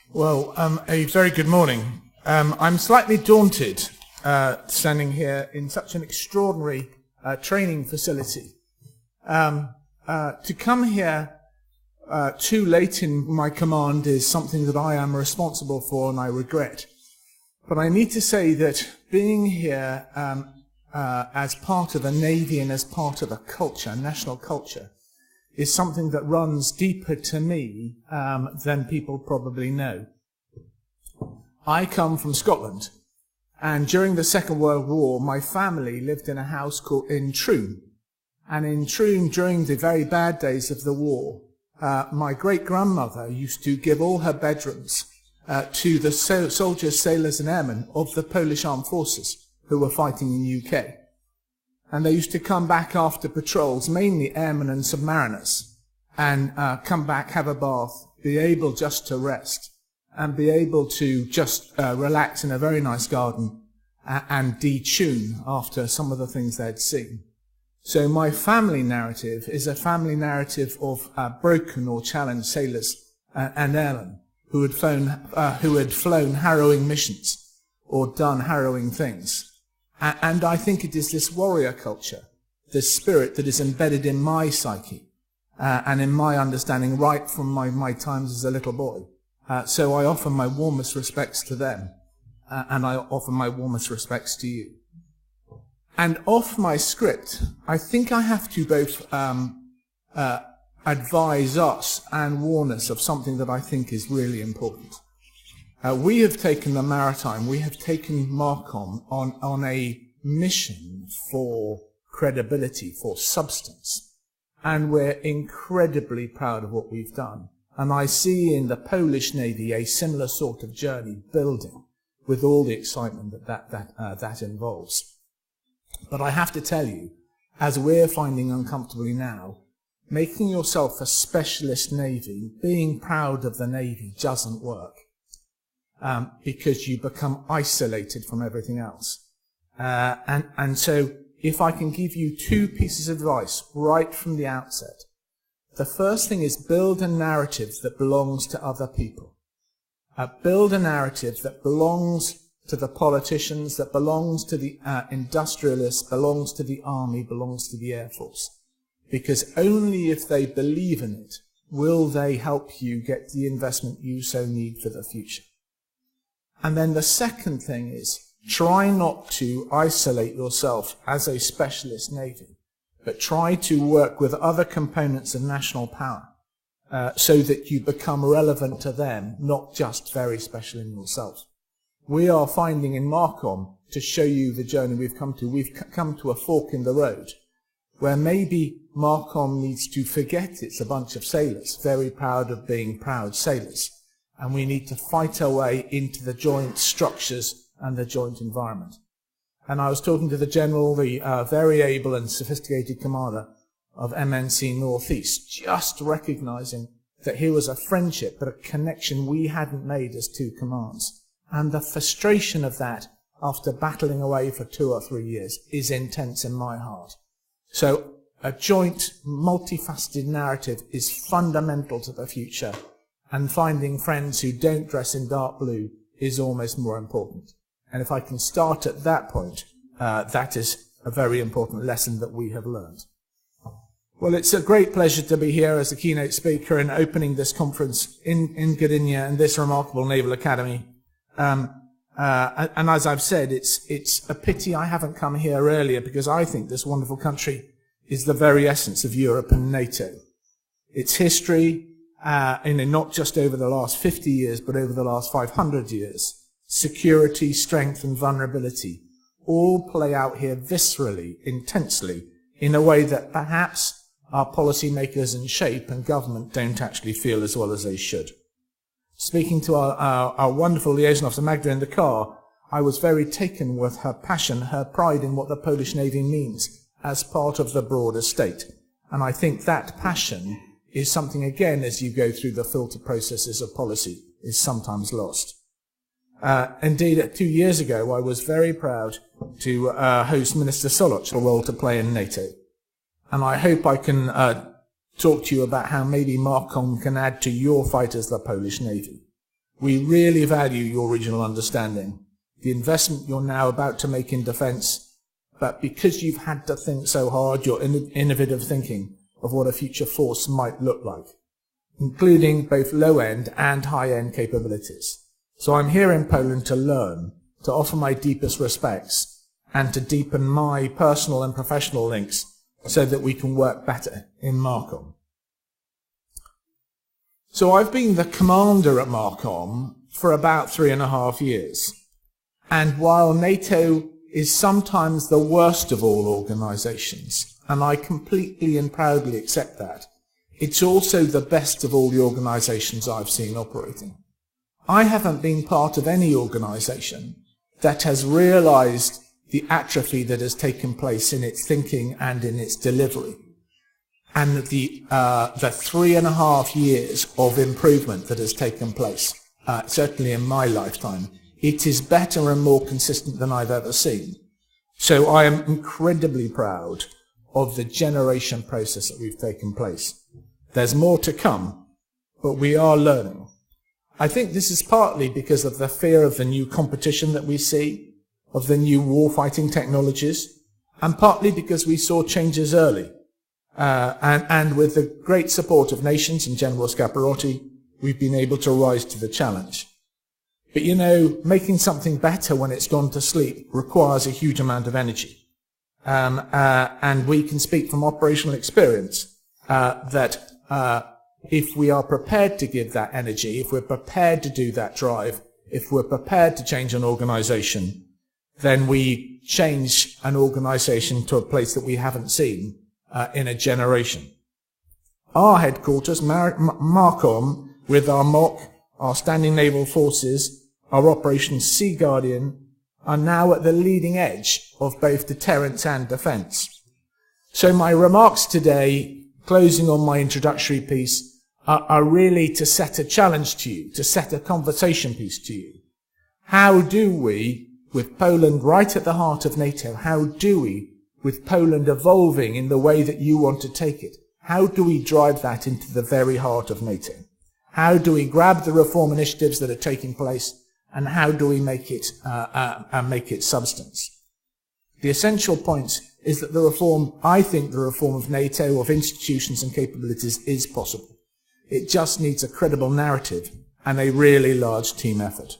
Well, a very good morning. I'm slightly daunted standing here in such an extraordinary training facility. To come here too late in my command is something that I am responsible for and I regret. But I need to say that being here as part of a Navy and as part of a culture, national culture, is something that runs deeper to me than people probably know. I come from Scotland, and during the Second World War, my family lived in a house in Troon. And in Troon, during the very bad days of the war, my great-grandmother used to give all her bedrooms to the soldiers, sailors and airmen of the Polish Armed Forces who were fighting in the UK. And they used to come back after patrols, mainly airmen and submariners, and come back, have a bath, be able just to rest, and be able to just relax in a very nice garden and detune after some of the things they'd seen. So my family narrative is a family narrative of broken or challenged sailors and airmen who had flown harrowing missions or done harrowing things. And I think it is this warrior culture, this spirit that is embedded in my psyche and in my understanding right from my times as a little boy. So I offer my warmest respects to them, and I offer my warmest respects to you. And off my script, I think I have to both advise us and warn us of something that I think is really important. We have taken the Maritime, we have taken MARCOM on a mission for credibility, for substance. And we're incredibly proud of what we've done. And I see in the Polish Navy a similar sort of journey building with all the excitement that involves. But I have to tell you, as we're finding uncomfortably now, making yourself a specialist Navy, being proud of the Navy doesn't work. Because you become isolated from everything else. And so if I can give you two pieces of advice right from the outset. The first thing is build a narrative that belongs to other people. Build a narrative that belongs to the politicians, that belongs to the industrialists, belongs to the army, belongs to the Air Force. Because only if they believe in it will they help you get the investment you so need for the future. And then the second thing is, try not to isolate yourself as a specialist Navy, but try to work with other components of national power so that you become relevant to them, not just very special in yourself. We are finding in MARCOM, to show you the journey we've come to a fork in the road, where maybe MARCOM needs to forget it's a bunch of sailors, very proud of being proud sailors. And we need to fight our way into the joint structures and the joint environment. And I was talking to the General, the very able and sophisticated commander of MNC Northeast, just recognizing that here was a friendship, but a connection we hadn't made as two commands. And the frustration of that, after battling away for 2 or 3 years, is intense in my heart. So a joint, multifaceted narrative is fundamental to the future. And finding friends who don't dress in dark blue is almost more important. And if I can start at that point, that is a very important lesson that we have learned. Well, it's a great pleasure to be here as a keynote speaker and opening this conference in Gdynia and this remarkable Naval Academy. And as I've said, it's a pity I haven't come here earlier because I think this wonderful country is the very essence of Europe and NATO. Its history, not just over the last 50 years, but over the last 500 years, security, strength, and vulnerability all play out here viscerally, intensely, in a way that perhaps our policymakers and shape and government don't actually feel as well as they should. Speaking to our wonderful liaison officer, Magda, in the car, I was very taken with her passion, her pride in what the Polish Navy means as part of the broader state. And I think that passion is something, again, as you go through the filter processes of policy, is sometimes lost. Indeed, 2 years ago, I was very proud to host Minister Solot's role to play in NATO. And I hope I can talk to you about how maybe MARCOM can add to your fight as the Polish Navy. We really value your regional understanding, the investment you're now about to make in defence, but because you've had to think so hard, your innovative thinking of what a future force might look like, including both low-end and high-end capabilities. So I'm here in Poland to learn, to offer my deepest respects, and to deepen my personal and professional links so that we can work better in MARCOM. So I've been the commander at MARCOM for about 3.5 years. And while NATO is sometimes the worst of all organisations, and I completely and proudly accept that, it's also the best of all the organisations I've seen operating. I haven't been part of any organisation that has realised the atrophy that has taken place in its thinking and in its delivery, and the 3.5 years of improvement that has taken place, certainly in my lifetime. It is better and more consistent than I've ever seen. So I am incredibly proud of the generation process that we've taken place. There's more to come, but we are learning. I think this is partly because of the fear of the new competition that we see, of the new warfighting technologies, and partly because we saw changes early. And with the great support of nations and General Scaparotti, we've been able to rise to the challenge. But you know, making something better when it's gone to sleep requires a huge amount of energy. And we can speak from operational experience that if we are prepared to give that energy, if we're prepared to do that drive, if we're prepared to change an organization, then we change an organization to a place that we haven't seen in a generation. Our headquarters, MARCOM, with our MOC, our Standing Naval Forces, our Operation Sea Guardian, are now at the leading edge of both deterrence and defence. So my remarks today, closing on my introductory piece, are really to set a challenge to you, to set a conversation piece to you. How do we, with Poland right at the heart of NATO, how do we, with Poland evolving in the way that you want to take it, how do we drive that into the very heart of NATO? How do we grab the reform initiatives that are taking place, and how do we make it substance? The essential point is that I think the reform of NATO, of institutions and capabilities, is possible. It just needs a credible narrative and a really large team effort.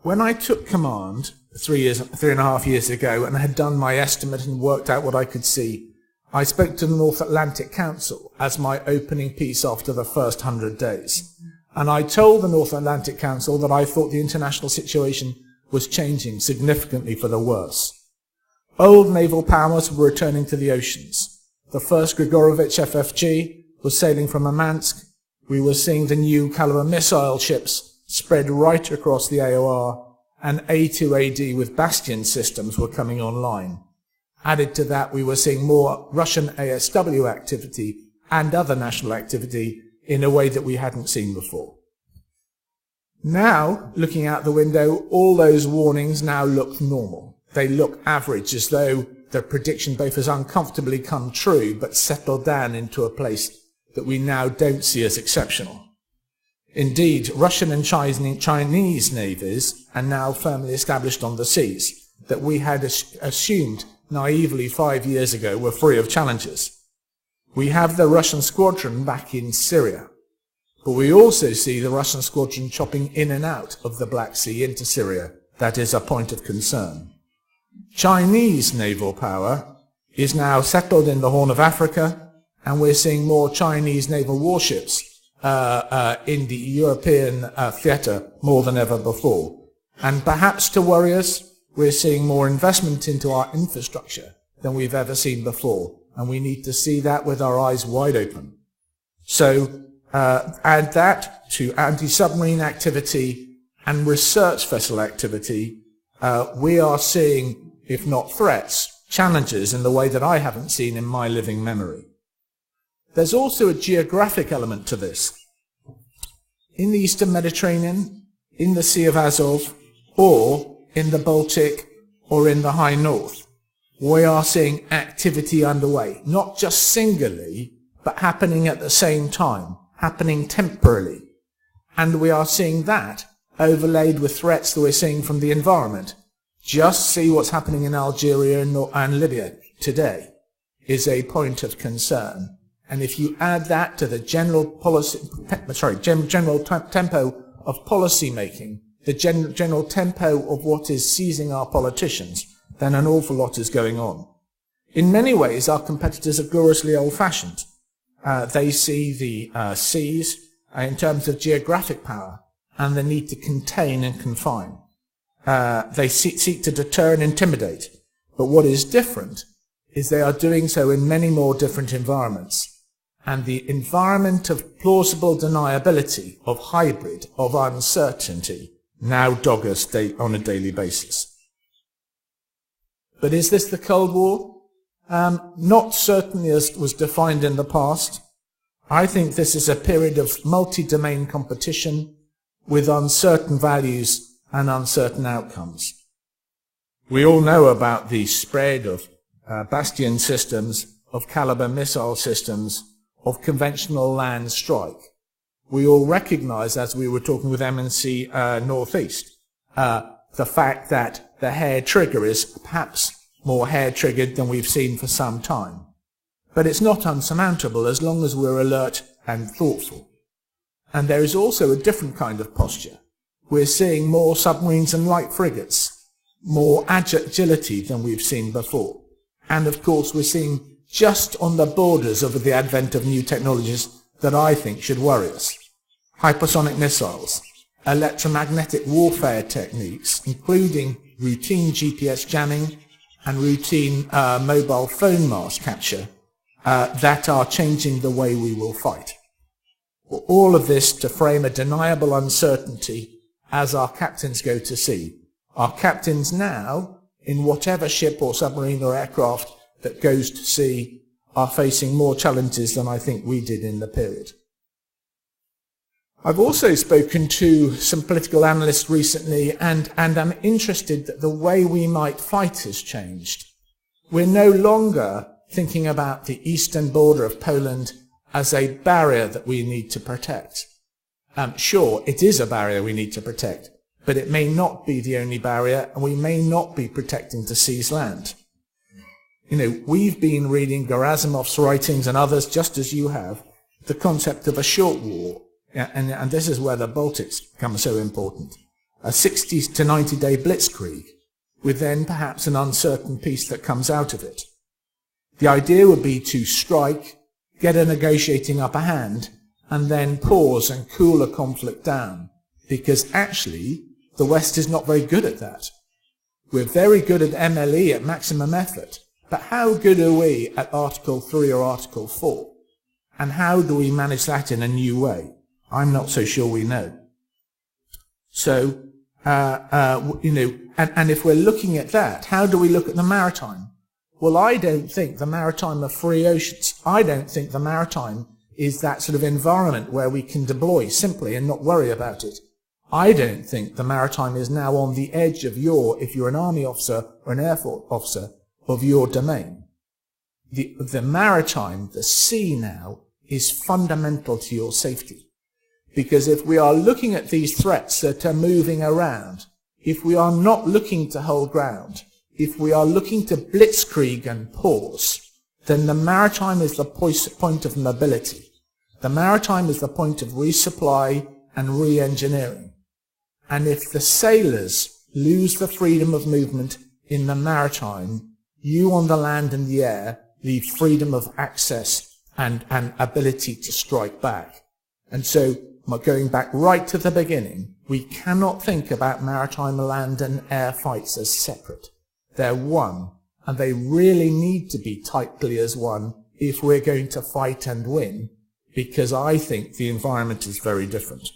When I took command 3.5 years ago and had done my estimate and worked out what I could see, I spoke to the North Atlantic Council as my opening piece after the first 100 days. And I told the North Atlantic Council that I thought the international situation was changing significantly for the worse. Old naval powers were returning to the oceans. The first Grigorovich FFG was sailing from Murmansk. We were seeing the new caliber missile ships spread right across the AOR, and A2AD with Bastion systems were coming online. Added to that, we were seeing more Russian ASW activity and other national activity in a way that we hadn't seen before. Now, looking out the window, all those warnings now look normal. They look average, as though the prediction both has uncomfortably come true, but settled down into a place that we now don't see as exceptional. Indeed, Russian and Chinese navies are now firmly established on the seas that we had assumed naively 5 years ago were free of challenges. We have the Russian squadron back in Syria, but we also see the Russian squadron chopping in and out of the Black Sea into Syria. That is a point of concern. Chinese naval power is now settled in the Horn of Africa, and we're seeing more Chinese naval warships in the European theatre more than ever before. And perhaps to worry us, we're seeing more investment into our infrastructure than we've ever seen before, and we need to see that with our eyes wide open. So add that to anti-submarine activity and research vessel activity, we are seeing, if not threats, challenges in the way that I haven't seen in my living memory. There's also a geographic element to this. In the Eastern Mediterranean, in the Sea of Azov, or in the Baltic, or in the High North, we are seeing activity underway, not just singly, but happening at the same time, happening temporarily, And we are seeing that overlaid with threats that we're seeing from the environment. Just see what's happening in Algeria and Libya today is a point of concern. And if you add that to the general tempo of policy making, the general tempo of what is seizing our politicians, then an awful lot is going on. In many ways, our competitors are gloriously old-fashioned. They see the seas in terms of geographic power and the need to contain and confine. They seek to deter and intimidate. But what is different is they are doing so in many more different environments. And the environment of plausible deniability, of hybrid, of uncertainty, now dog us on a daily basis. But is this the Cold War? Not certainly as was defined in the past. I think this is a period of multi-domain competition with uncertain values and uncertain outcomes. We all know about the spread of Bastion systems, of caliber missile systems, of conventional land strike. We all recognize, as we were talking with MNC Northeast, the fact that the hair trigger is perhaps more hair-triggered than we've seen for some time. But it's not unsurmountable as long as we're alert and thoughtful. And there is also a different kind of posture. We're seeing more submarines and light frigates, more agility than we've seen before. And of course we're seeing just on the borders of the advent of new technologies that I think should worry us. Hypersonic missiles, electromagnetic warfare techniques, including routine GPS jamming and routine mobile phone mast capture, that are changing the way we will fight. All of this to frame a deniable uncertainty as our captains go to sea. Our captains now, in whatever ship or submarine or aircraft that goes to sea, are facing more challenges than I think we did in the period. I've also spoken to some political analysts recently, and I'm interested that the way we might fight has changed. We're no longer thinking about the eastern border of Poland as a barrier that we need to protect. Sure, it is a barrier we need to protect, but it may not be the only barrier, and we may not be protecting to seize land. You know, we've been reading Gerasimov's writings and others, just as you have, the concept of a short war. And this is where the Baltics become so important. A 60 to 90-day blitzkrieg, with then perhaps an uncertain peace that comes out of it. The idea would be to strike, get a negotiating upper hand, and then pause and cool a conflict down. Because actually, the West is not very good at that. We're very good at MLE, at maximum effort. But how good are we at Article 3 or Article 4? And how do we manage that in a new way? I'm not so sure we know. So, you know, and if we're looking at that, how do we look at the maritime? Well, I don't think the maritime are free oceans. I don't think the maritime is that sort of environment where we can deploy simply and not worry about it. I don't think the maritime is now on the edge of if you're an army officer or an air force officer, of your domain. The maritime, the sea now, is fundamental to your safety. Because if we are looking at these threats that are moving around, if we are not looking to hold ground, if we are looking to blitzkrieg and pause, then the maritime is the point of mobility. The maritime is the point of resupply and re-engineering. And if the sailors lose the freedom of movement in the maritime, you on the land and the air leave freedom of access and ability to strike back. And so, going back right to the beginning, we cannot think about maritime, land and air fights as separate. They're one, and they really need to be tightly as one if we're going to fight and win, because I think the environment is very different.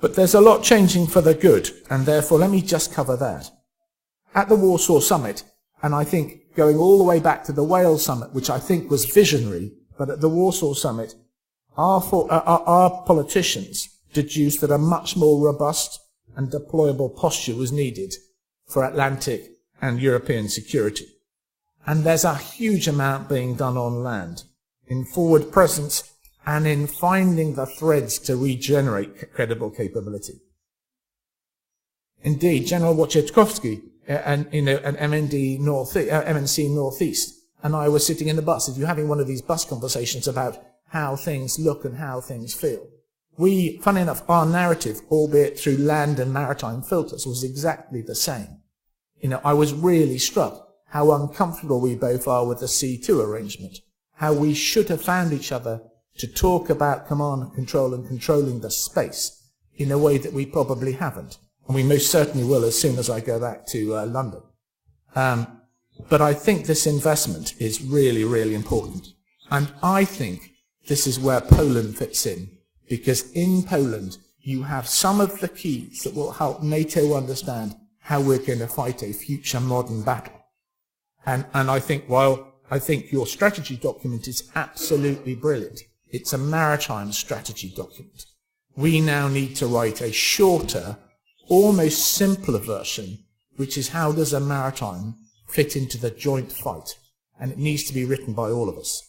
But there's a lot changing for the good, and therefore let me just cover that. At the Warsaw Summit, and I think going all the way back to the Wales Summit, which I think was visionary, but at the Warsaw Summit, our politicians deduced that a much more robust and deployable posture was needed for Atlantic and European security. And there's a huge amount being done on land, in forward presence and in finding the threads to regenerate credible capability. Indeed, General Wojciechowski, an MNC Northeast, and I were sitting in the bus. If you're having one of these bus conversations about how things look and how things feel, funny enough, our narrative, albeit through land and maritime filters, was exactly the same. I was really struck how uncomfortable we both are with the C2 arrangement, how we should have found each other to talk about command and control and controlling the space in a way that we probably haven't. And we most certainly will as soon as I go back to London. But I think this investment is really, really important. And I think this is where Poland fits in, because in Poland you have some of the keys that will help NATO understand how we're going to fight a future modern battle. And I think, while I think your strategy document is absolutely brilliant, it's a maritime strategy document. We now need to write a shorter, almost simpler version, which is how does a maritime fit into the joint fight? And it needs to be written by all of us.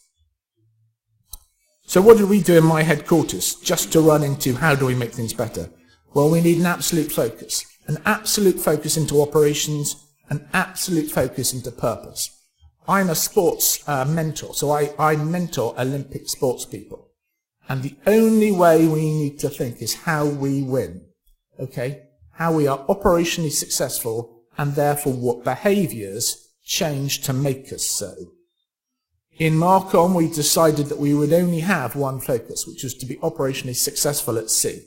So what did we do in my headquarters, just to run into how do we make things better? Well, we need an absolute focus into operations, an absolute focus into purpose. I'm a sports mentor, so I mentor Olympic sports people. And the only way we need to think is how we win, okay? How we are operationally successful, and therefore what behaviours change to make us so. In MARCOM, we decided that we would only have one focus, which was to be operationally successful at sea.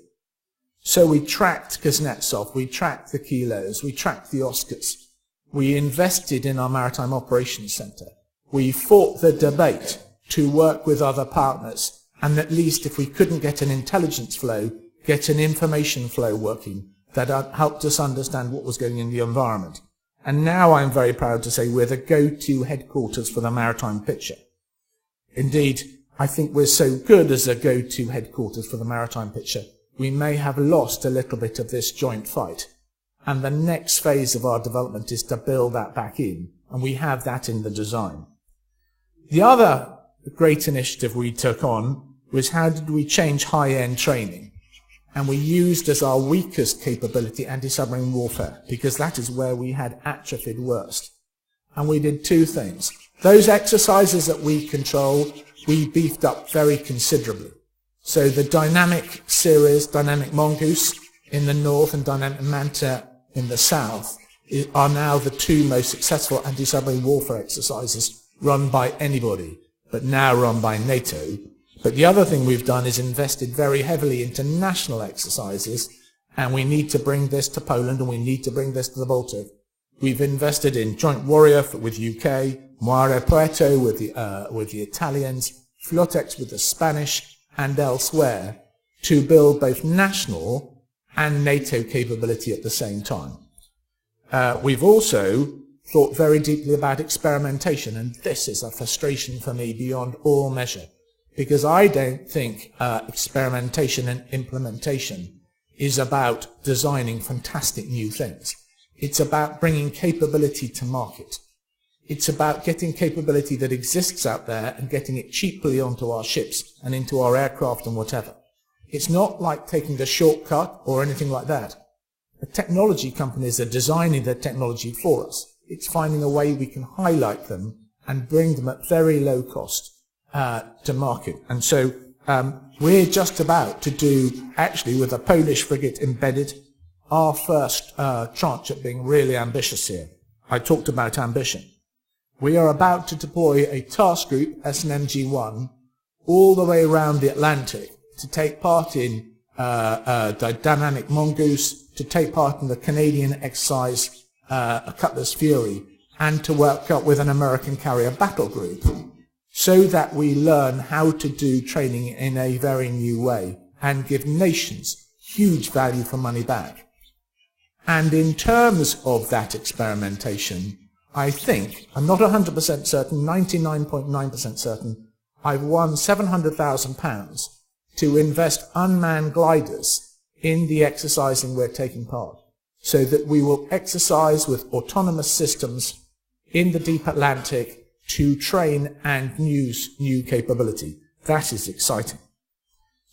So we tracked Kuznetsov, we tracked the kilos, we tracked the Oscars. We invested in our Maritime Operations Centre. We fought the debate to work with other partners, and at least if we couldn't get an intelligence flow, get an information flow working that helped us understand what was going on in the environment. And now I'm very proud to say we're the go-to headquarters for the maritime picture. Indeed, I think we're so good as a go-to headquarters for the maritime picture, we may have lost a little bit of this joint fight. And the next phase of our development is to build that back in, and we have that in the design. The other great initiative we took on was how did we change high-end training? And we used as our weakest capability anti-submarine warfare, because that is where we had atrophied worst. And we did two things. Those exercises that we control, we beefed up very considerably. So the dynamic series, Dynamic Mongoose in the north and Dynamic Manta in the south, are now the two most successful anti-submarine warfare exercises run by anybody, but now run by NATO. But the other thing we've done is invested very heavily into national exercises, and we need to bring this to Poland, and we need to bring this to the Baltic. We've invested in Joint Warrior with UK, Mare Poeto with the Italians, Flotex with the Spanish, and elsewhere, to build both national and NATO capability at the same time. We've also thought very deeply about experimentation, and this is a frustration for me beyond all measure, because I don't think experimentation and implementation is about designing fantastic new things. It's about bringing capability to market. It's about getting capability that exists out there and getting it cheaply onto our ships and into our aircraft and whatever. It's not like taking the shortcut or anything like that. The technology companies are designing their technology for us. It's finding a way we can highlight them and bring them at very low cost to market. And so we're just about to do, actually with a Polish frigate embedded, our first tranche at being really ambitious here. I talked about ambition. We are about to deploy a task group, SNMG-1, all the way around the Atlantic to take part in Dynamic Mongoose, to take part in the Canadian exercise Cutlass Fury, and to work up with an American carrier battle group, so that we learn how to do training in a very new way and give nations huge value for money back. And in terms of that experimentation, I think, I'm not 100% certain, 99.9% certain, I've won £700,000 to invest unmanned gliders in the exercising we're taking part, so that we will exercise with autonomous systems in the deep Atlantic to train and use new capability. That is exciting.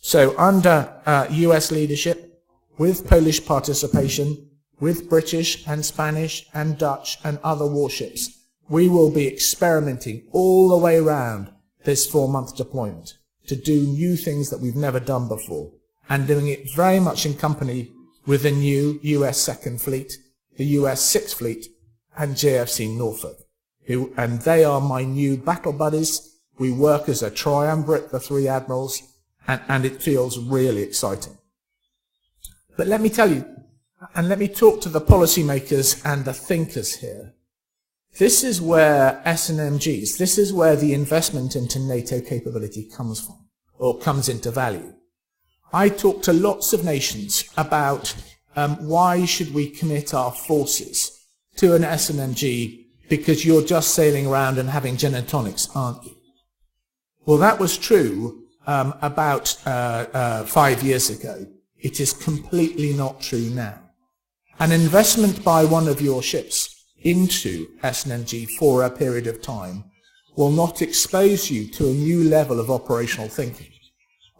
So under US leadership, with Polish participation, with British and Spanish and Dutch and other warships, we will be experimenting all the way around this 4-month deployment to do new things that we've never done before, and doing it very much in company with the new US 2nd Fleet, the US 6th Fleet, and JFC Norfolk. And they are my new battle buddies. We work as a triumvirate, the 3 admirals, and it feels really exciting. But let me tell you, and let me talk to the policymakers and the thinkers here. This is where SNMGs, this is where the investment into NATO capability comes from, or comes into value. I talk to lots of nations about why should we commit our forces to an SNMG because you're just sailing around and having gin and tonics, aren't you? Well, that was true about 5 years ago. It is completely not true now. An investment by one of your ships into SNMG for a period of time will not expose you to a new level of operational thinking.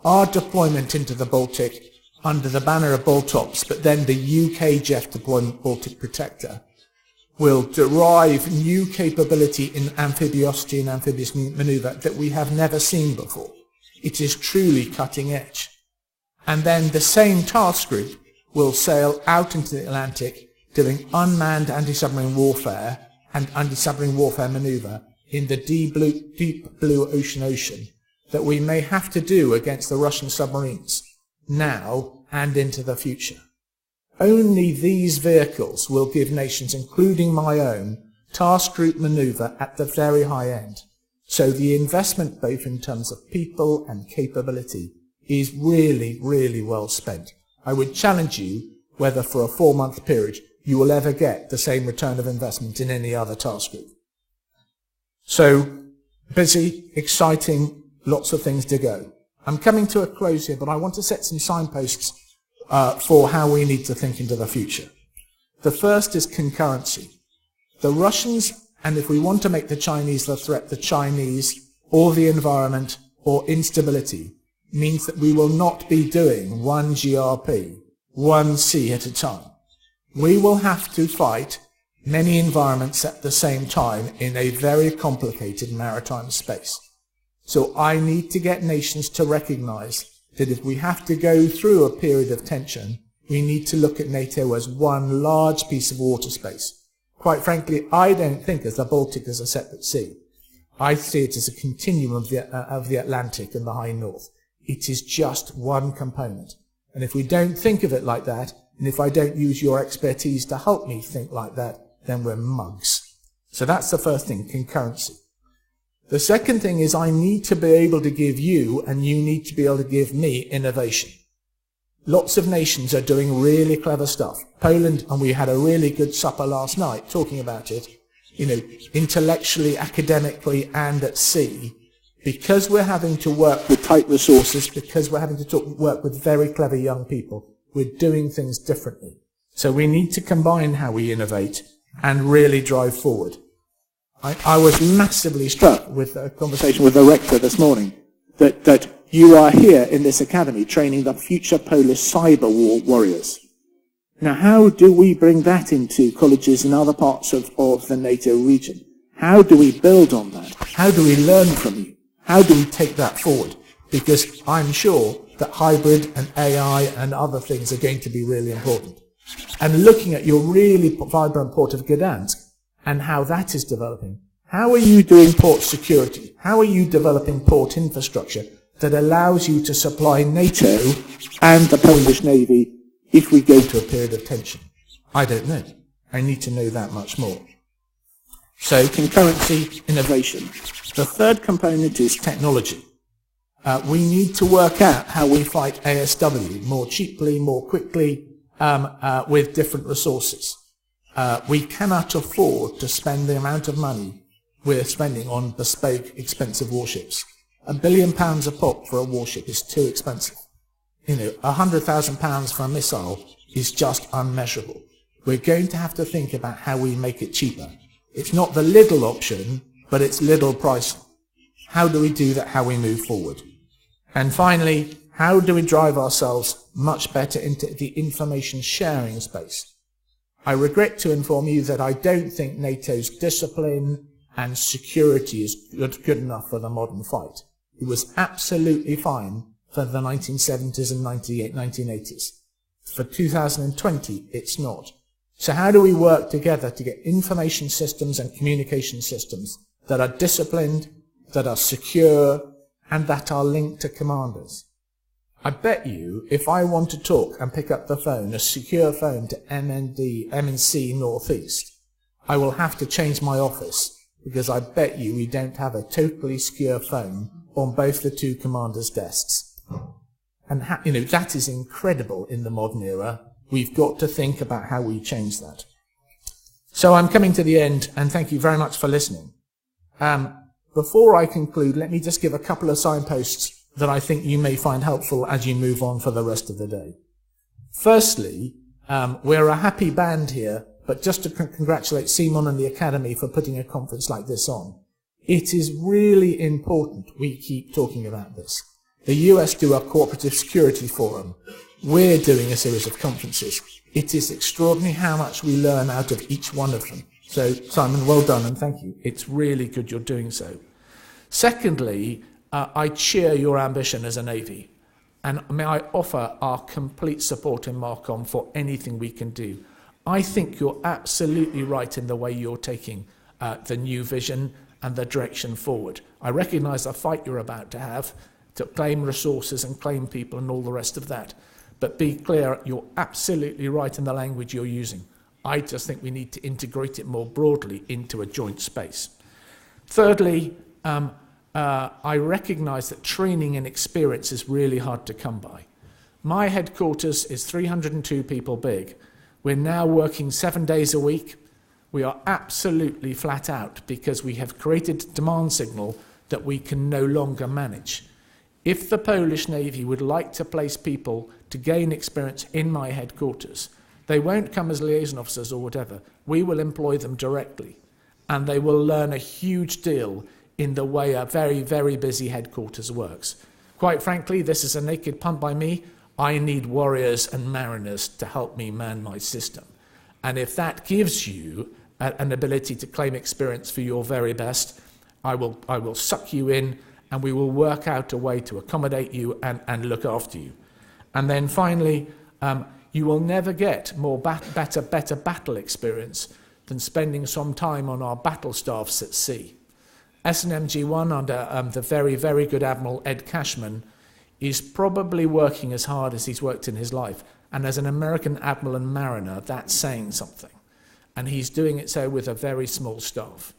Our deployment into the Baltic under the banner of Baltops, but then the UK JEF deployment, Baltic Protector, will derive new capability in amphibiosity and amphibious manoeuvre that we have never seen before. It is truly cutting edge. And then the same task group will sail out into the Atlantic doing unmanned anti-submarine warfare and anti-submarine warfare manoeuvre in the deep blue ocean that we may have to do against the Russian submarines now and into the future. Only these vehicles will give nations, including my own, task group manoeuvre at the very high end. So the investment, both in terms of people and capability, is really, really well spent. I would challenge you whether for a 4-month period you will ever get the same return of investment in any other task group. So, busy, exciting, lots of things to go. I'm coming to a close here, but I want to set some signposts for how we need to think into the future. The first is concurrency. The Russians, and if we want to make the Chinese the threat, the Chinese, or the environment, or instability, means that we will not be doing one GRP, one sea at a time. We will have to fight many environments at the same time in a very complicated maritime space. So I need to get nations to recognize that if we have to go through a period of tension, we need to look at NATO as one large piece of water space. Quite frankly, I don't think of the Baltic as a separate sea. I see it as a continuum of the Atlantic and the High North. It is just one component. And if we don't think of it like that, and if I don't use your expertise to help me think like that, then we're mugs. So that's the first thing, concurrency. The second thing is I need to be able to give you, and you need to be able to give me, innovation. Lots of nations are doing really clever stuff. Poland, and we had a really good supper last night talking about it, intellectually, academically, and at sea, because we're having to work with tight resources, because we're having to work with very clever young people, we're doing things differently. So we need to combine how we innovate and really drive forward. I was massively struck with a conversation with the rector this morning that you are here in this academy training the future Polish cyber warriors. Now, how do we bring that into colleges in other parts of the NATO region? How do we build on that? How do we learn from you? How do we take that forward? Because I'm sure that hybrid and AI and other things are going to be really important. And looking at your really vibrant port of Gdansk and how that is developing, how are you doing port security? How are you developing port infrastructure that allows you to supply NATO and the Polish Navy if we go to a period of tension? I don't know. I need to know that much more. So concurrency, innovation. The third component is technology. We need to work out how we fight ASW more cheaply, more quickly, with different resources. We cannot afford to spend the amount of money we're spending on bespoke, expensive warships. £1 billion a pop for a warship is too expensive. £100,000 for a missile is just unmeasurable. We're going to have to think about how we make it cheaper. It's not the little option, but it's little pricing. How do we do that? How we move forward? And finally, How do we drive ourselves much better into the information sharing space? I regret to inform you that I don't think NATO's discipline and security is good enough for the modern fight. It was absolutely fine for the 1970s and 1980s. For 2020, it's not. So how do we work together to get information systems and communication systems that are disciplined, that are secure, and that are linked to commanders? I bet you, if I want to talk and pick up the phone, a secure phone to MNC Northeast, I will have to change my office, because I bet you we don't have a totally secure phone on both the two commanders' desks. And that is incredible in the modern era. We've got to think about how we change that. So I'm coming to the end, and thank you very much for listening. Before I conclude, let me just give a couple of signposts that I think you may find helpful as you move on for the rest of the day. Firstly, we're a happy band here, but just to congratulate Simon and the Academy for putting a conference like this on. It is really important we keep talking about this. The US do a cooperative security forum. We're doing a series of conferences. It is extraordinary how much we learn out of each one of them. So, Simon, well done and thank you. It's really good you're doing so. Secondly, I cheer your ambition as a Navy, and may I offer our complete support in MARCOM for anything we can do. I think you're absolutely right in the way you're taking the new vision and the direction forward. I recognise the fight you're about to have to claim resources and claim people and all the rest of that. But be clear, you're absolutely right in the language you're using. I just think we need to integrate it more broadly into a joint space. Thirdly, I recognise that training and experience is really hard to come by. My headquarters is 302 people big. We're now working 7 days a week. We are absolutely flat out because we have created a demand signal that we can no longer manage. If the Polish Navy would like to place people to gain experience in my headquarters, they won't come as liaison officers or whatever. We will employ them directly, and they will learn a huge deal in the way a very, very busy headquarters works. Quite frankly, this is a naked punt by me. I need warriors and mariners to help me man my system. And if that gives you an ability to claim experience for your very best, I will suck you in, and we will work out a way to accommodate you and look after you. And then finally, you will never get more better battle experience than spending some time on our battle staffs at sea. SNMG-1 under the very, very good Admiral Ed Cashman is probably working as hard as he's worked in his life. And as an American admiral and mariner, that's saying something. And he's doing it so with a very small staff.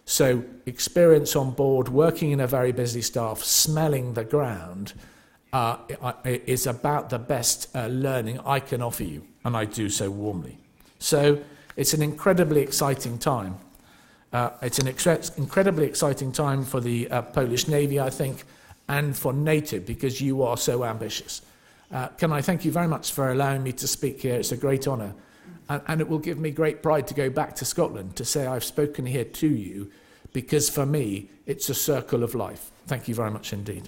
So experience on board, working in a very busy staff, smelling the ground, is about the best learning I can offer you, and I do so warmly. So it's an incredibly exciting time. It's an incredibly exciting time for the Polish Navy, I think, and for NATO, because you are so ambitious. Can I thank you very much for allowing me to speak here? It's a great honour. And it will give me great pride to go back to Scotland to say I've spoken here to you, because for me, it's a circle of life. Thank you very much indeed.